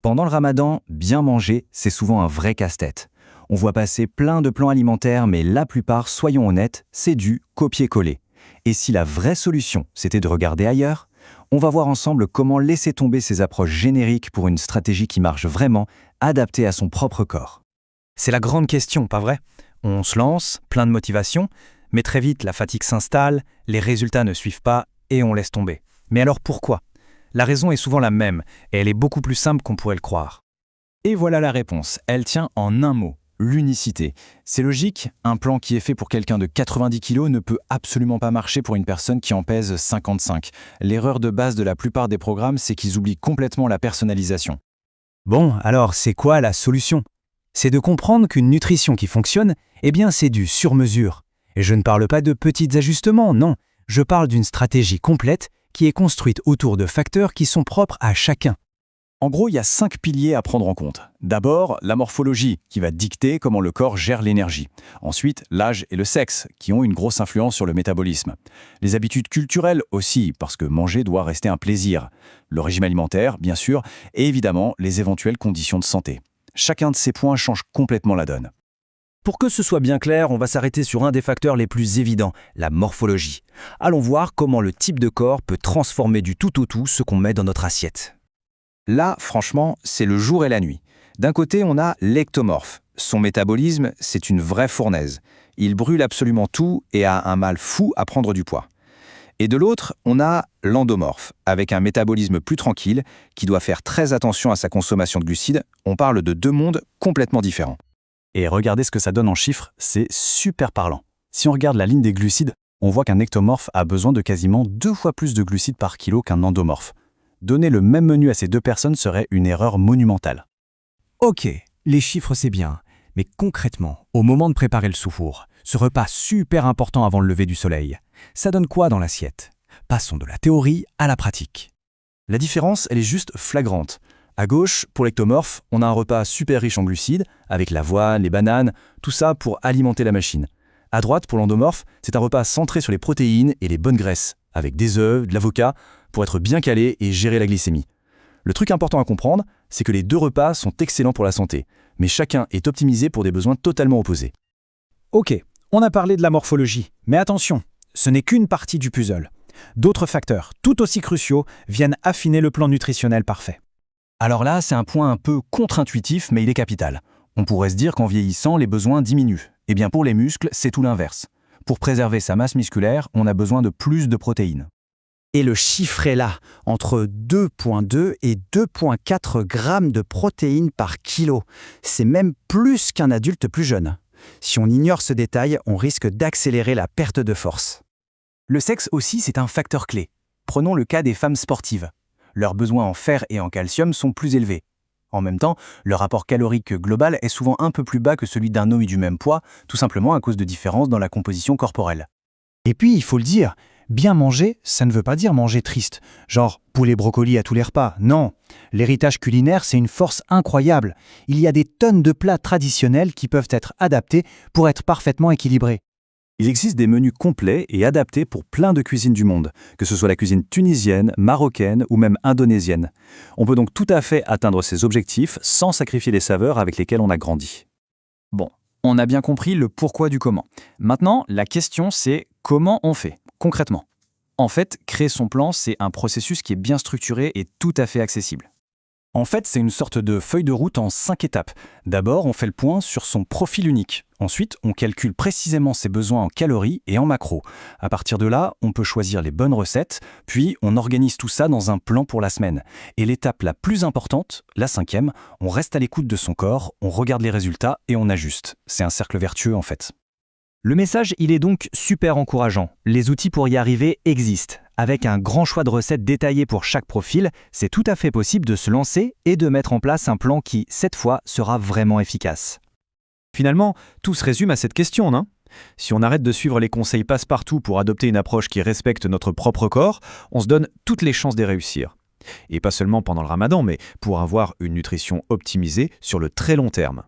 Pendant le ramadan, bien manger, c'est souvent un vrai casse-tête. On voit passer plein de plans alimentaires, mais la plupart, soyons honnêtes, c'est du copier-coller. Et si la vraie solution, c'était de regarder ailleurs, on va voir ensemble comment laisser tomber ces approches génériques pour une stratégie qui marche vraiment, adaptée à son propre corps. C'est la grande question, pas vrai? On se lance, plein de motivation, mais très vite la fatigue s'installe, les résultats ne suivent pas et on laisse tomber. Mais alors pourquoi? La raison est souvent la même, et elle est beaucoup plus simple qu'on pourrait le croire. Et voilà la réponse, elle tient en un mot, l'unicité. C'est logique, un plan qui est fait pour quelqu'un de 90 kg ne peut absolument pas marcher pour une personne qui en pèse 55. L'erreur de base de la plupart des programmes, c'est qu'ils oublient complètement la personnalisation. Bon, alors c'est quoi la solution? C'est de comprendre qu'une nutrition qui fonctionne, eh bien c'est du sur-mesure. Et je ne parle pas de petits ajustements, non, je parle d'une stratégie complète qui est construite autour de facteurs qui sont propres à chacun. En gros, il y a 5 piliers à prendre en compte. D'abord, la morphologie, qui va dicter comment le corps gère l'énergie. Ensuite, l'âge et le sexe, qui ont une grosse influence sur le métabolisme. Les habitudes culturelles aussi, parce que manger doit rester un plaisir. Le régime alimentaire, bien sûr, et évidemment, les éventuelles conditions de santé. Chacun de ces points change complètement la donne. Pour que ce soit bien clair, on va s'arrêter sur un des facteurs les plus évidents, la morphologie. Allons voir comment le type de corps peut transformer du tout au tout ce qu'on met dans notre assiette. Là, franchement, c'est le jour et la nuit. D'un côté, on a l'ectomorphe. Son métabolisme, c'est une vraie fournaise. Il brûle absolument tout et a un mal fou à prendre du poids. Et de l'autre, on a l'endomorphe, avec un métabolisme plus tranquille, qui doit faire très attention à sa consommation de glucides. On parle de deux mondes complètement différents. Et regardez ce que ça donne en chiffres, c'est super parlant. Si on regarde la ligne des glucides, on voit qu'un ectomorphe a besoin de quasiment 2 fois plus de glucides par kilo qu'un endomorphe. Donner le même menu à ces deux personnes serait une erreur monumentale. Ok, les chiffres c'est bien, mais concrètement, au moment de préparer le soufour, ce repas super important avant le lever du soleil, ça donne quoi dans l'assiette? Passons de la théorie à la pratique. La différence, elle est juste flagrante. À gauche, pour l'ectomorphe, on a un repas super riche en glucides, avec l'avoine, les bananes, tout ça pour alimenter la machine. À droite, pour l'endomorphe, c'est un repas centré sur les protéines et les bonnes graisses, avec des œufs, de l'avocat, pour être bien calé et gérer la glycémie. Le truc important à comprendre, c'est que les deux repas sont excellents pour la santé, mais chacun est optimisé pour des besoins totalement opposés. Ok, on a parlé de la morphologie, mais attention, ce n'est qu'une partie du puzzle. D'autres facteurs, tout aussi cruciaux, viennent affiner le plan nutritionnel parfait. Alors là, c'est un point un peu contre-intuitif, mais il est capital. On pourrait se dire qu'en vieillissant, les besoins diminuent. Eh bien pour les muscles, c'est tout l'inverse. Pour préserver sa masse musculaire, on a besoin de plus de protéines. Et le chiffre est là, entre 2,2 et 2,4 grammes de protéines par kilo. C'est même plus qu'un adulte plus jeune. Si on ignore ce détail, on risque d'accélérer la perte de force. Le sexe aussi, c'est un facteur clé. Prenons le cas des femmes sportives. Leurs besoins en fer et en calcium sont plus élevés. En même temps, le rapport calorique global est souvent un peu plus bas que celui d'un homme du même poids, tout simplement à cause de différences dans la composition corporelle. Et puis, il faut le dire, bien manger, ça ne veut pas dire manger triste. Genre poulet brocoli à tous les repas, non. L'héritage culinaire, c'est une force incroyable. Il y a des tonnes de plats traditionnels qui peuvent être adaptés pour être parfaitement équilibrés. Il existe des menus complets et adaptés pour plein de cuisines du monde, que ce soit la cuisine tunisienne, marocaine ou même indonésienne. On peut donc tout à fait atteindre ces objectifs sans sacrifier les saveurs avec lesquelles on a grandi. Bon, on a bien compris le pourquoi du comment. Maintenant, la question c'est comment on fait, concrètement. En fait, créer son plan, c'est un processus qui est bien structuré et tout à fait accessible. En fait, c'est une sorte de feuille de route en 5 étapes. D'abord, on fait le point sur son profil unique. Ensuite, on calcule précisément ses besoins en calories et en macros. À partir de là, on peut choisir les bonnes recettes, puis on organise tout ça dans un plan pour la semaine. Et l'étape la plus importante, la 5e, on reste à l'écoute de son corps, on regarde les résultats et on ajuste. C'est un cercle vertueux en fait. Le message, il est donc super encourageant. Les outils pour y arriver existent. Avec un grand choix de recettes détaillées pour chaque profil, c'est tout à fait possible de se lancer et de mettre en place un plan qui, cette fois, sera vraiment efficace. Finalement, tout se résume à cette question, non? Si on arrête de suivre les conseils passe-partout pour adopter une approche qui respecte notre propre corps, on se donne toutes les chances d'y réussir. Et pas seulement pendant le ramadan, mais pour avoir une nutrition optimisée sur le très long terme.